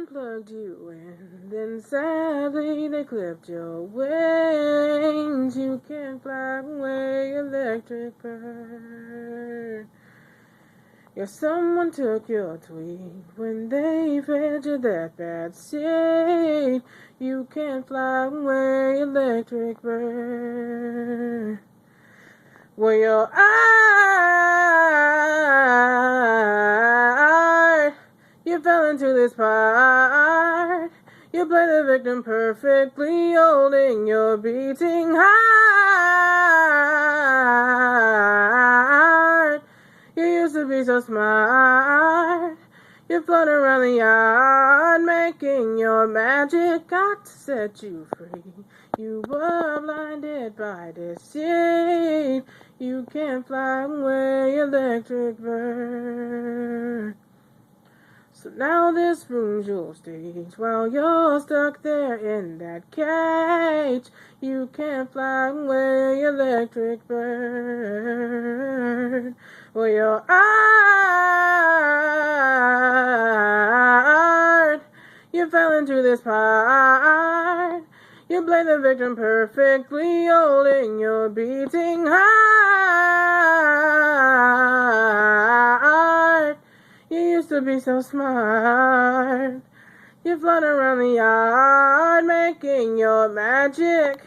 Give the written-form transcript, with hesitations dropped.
plugged you in, then sadly they clipped your wings. You can't fly away, electric bird. Yeah, someone took your tweet when they fed you that bad seed. You can't fly away, electric bird. Well, your art, you fell into this part. You play the victim perfectly, holding your beating heart. You used to be so smart. You float around the yard, making your magic got to set you free. You were blinded by deceit. You can't fly away, electric bird. So now this room's your stage, while you're stuck there in that cage. You can't fly away, electric bird. Well, your art, you fell into this part. You play the victim perfectly, holding your beating heart. You used to be so smart. You float around the yard, making your magic